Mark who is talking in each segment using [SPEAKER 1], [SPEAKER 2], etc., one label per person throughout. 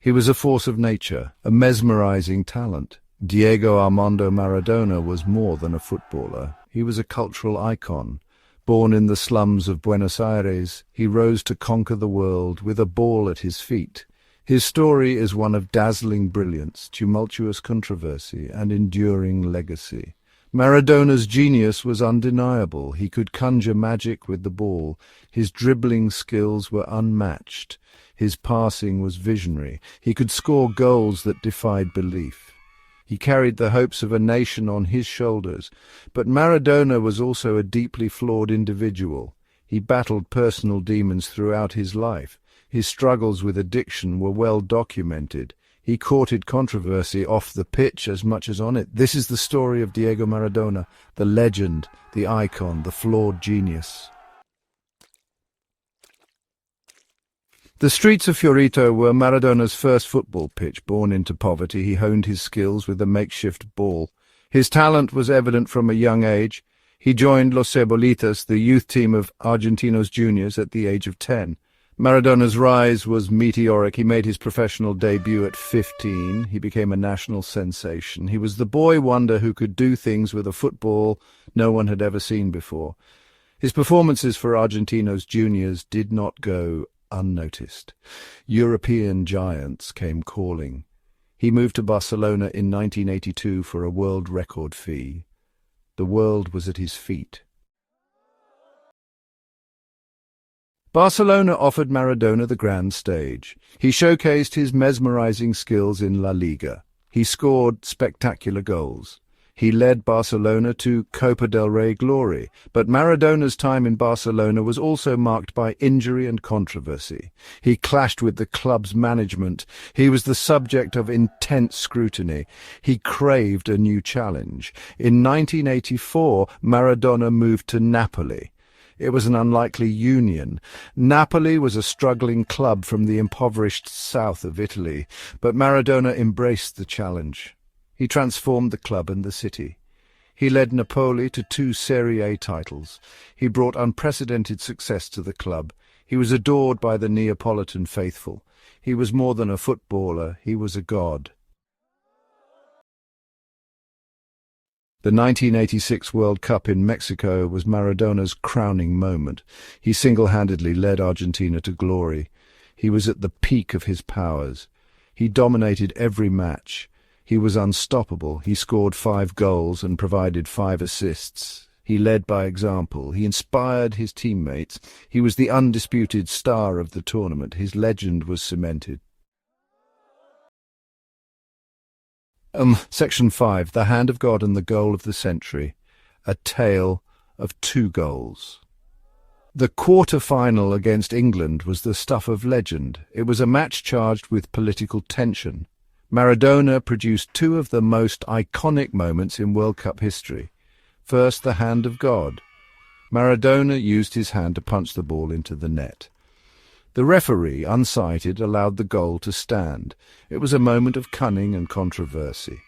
[SPEAKER 1] He was a force of nature, a mesmerizing talent. Diego Armando Maradona was more than a footballer. He was a cultural icon. Born in the slums of Buenos Aires, he rose to conquer the world with a ball at his feet. His story is one of dazzling brilliance, tumultuous controversy, and enduring legacy. Maradona's genius was undeniable. He could conjure magic with the ball. His dribbling skills were unmatched. His passing was visionary. He could score goals that defied belief. He carried the hopes of a nation on his shoulders. But Maradona was also a deeply flawed individual. He battled personal demons throughout his life. His struggles with addiction were well documented. He courted controversy off the pitch as much as on it. This is the story of Diego Maradona, the legend, the icon, the flawed genius. The streets of Fiorito were Maradona's first football pitch. Born into poverty, he honed his skills with a makeshift ball. His talent was evident from a young age. He joined Los Cebolitas, the youth team of Argentinos Juniors, at the age of 10. Maradona's rise was meteoric. He made his professional debut at 15. He became a national sensation. He was the boy wonder who could do things with a football no one had ever seen before. His performances for Argentinos Juniors did not go unnoticed. European giants came calling. He moved to Barcelona in 1982 for a world record fee. The world was at his feet. Barcelona offered Maradona the grand stage. He showcased his mesmerizing skills in La Liga. He scored spectacular goals. He led Barcelona to Copa del Rey glory, but Maradona's time in Barcelona was also marked by injury and controversy. He clashed with the club's management. He was the subject of intense scrutiny. He craved a new challenge. In 1984, Maradona moved to Napoli. It was an unlikely union. Napoli was a struggling club from the impoverished south of Italy, but Maradona embraced the challenge. He transformed the club and the city. He led Napoli to 2 Serie A titles. He brought unprecedented success to the club. He was adored by the Neapolitan faithful. He was more than a footballer, he was a god. The 1986 World Cup in Mexico was Maradona's crowning moment. He single-handedly led Argentina to glory. He was at the peak of his powers. He dominated every match. He was unstoppable. He scored 5 goals and provided 5 assists. He led by example. He inspired his teammates. He was the undisputed star of the tournament. His legend was cemented. Section 5, The Hand of God and the Goal of the Century, a tale of 2 goals. The quarter-final against England was the stuff of legend. It was a match charged with political tension. Maradona produced 2 of the most iconic moments in World Cup history. First, the hand of God. Maradona used his hand to punch the ball into the net. The referee, unsighted, allowed the goal to stand. It was a moment of cunning and controversy.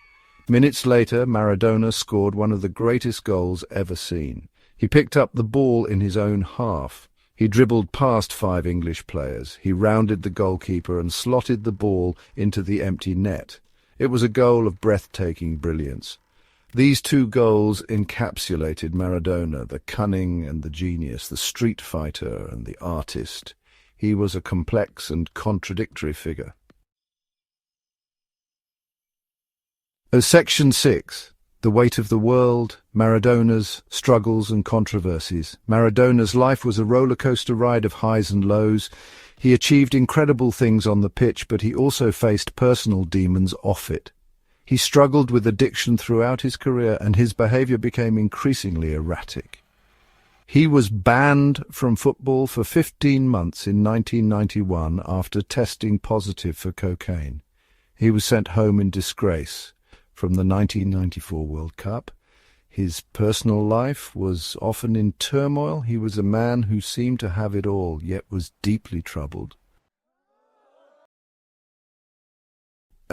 [SPEAKER 1] Minutes later, Maradona scored one of the greatest goals ever seen. He picked up the ball in his own half. He dribbled past 5 English players. He rounded the goalkeeper and slotted the ball into the empty net. It was a goal of breathtaking brilliance. These 2 goals encapsulated Maradona, the cunning and the genius, the street fighter and the artist. He was a complex and contradictory figure. Section 6. The Weight of the World, Maradona's Struggles and Controversies. Maradona's life was a roller coaster ride of highs and lows. He achieved incredible things on the pitch, but he also faced personal demons off it. He struggled with addiction throughout his career, and his behavior became increasingly erratic. He was banned from football for 15 months in 1991 after testing positive for cocaine. He was sent home in disgrace from the 1994 World Cup. His personal life was often in turmoil. He was a man who seemed to have it all, yet was deeply troubled.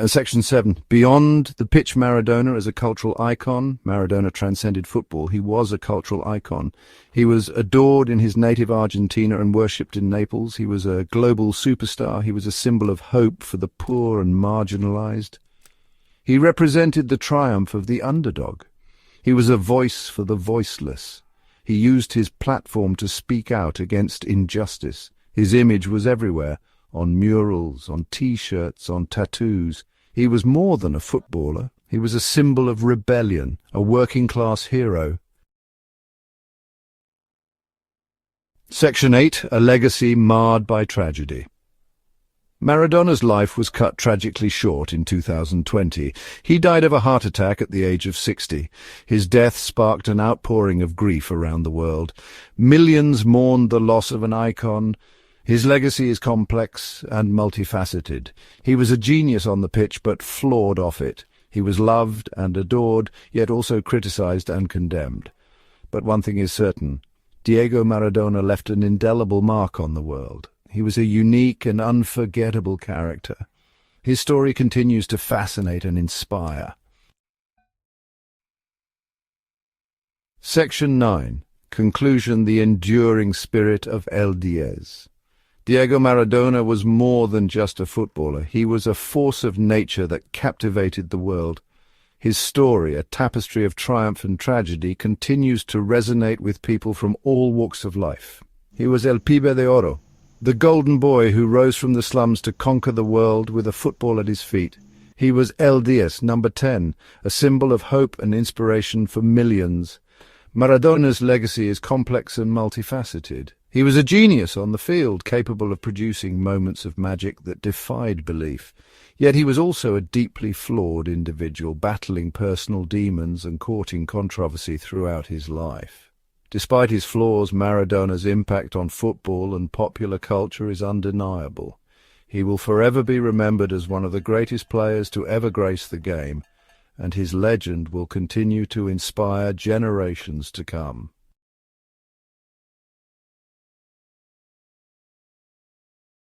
[SPEAKER 1] Section 7. Beyond the pitch, Maradona as a cultural icon. Maradona transcended football. He was a cultural icon. He was adored in his native Argentina and worshipped in Naples. He was a global superstar. He was a symbol of hope for the poor and marginalized. He represented the triumph of the underdog. He was a voice for the voiceless. He used his platform to speak out against injustice. His image was everywhere. On murals, on T-shirts, on tattoos. He was more than a footballer. He was a symbol of rebellion, a working-class hero. Section 8. A legacy marred by tragedy. Maradona's life was cut tragically short in 2020. He died of a heart attack at the age of 60. His death sparked an outpouring of grief around the world. Millions mourned the loss of an icon. His legacy is complex and multifaceted. He was a genius on the pitch, but flawed off it. He was loved and adored, yet also criticized and condemned. But one thing is certain. Diego Maradona left an indelible mark on the world. He was a unique and unforgettable character. His story continues to fascinate and inspire. Section 9. Conclusion: the enduring spirit of El Diez. Diego Maradona was more than just a footballer. He was a force of nature that captivated the world. His story, a tapestry of triumph and tragedy, continues to resonate with people from all walks of life. He was El Pibe de Oro, the golden boy who rose from the slums to conquer the world with a football at his feet. He was El Diez, number 10, a symbol of hope and inspiration for millions. Maradona's legacy is complex and multifaceted. He was a genius on the field, capable of producing moments of magic that defied belief. Yet he was also a deeply flawed individual, battling personal demons and courting controversy throughout his life. Despite his flaws, Maradona's impact on football and popular culture is undeniable. He will forever be remembered as one of the greatest players to ever grace the game, and his legend will continue to inspire generations to come.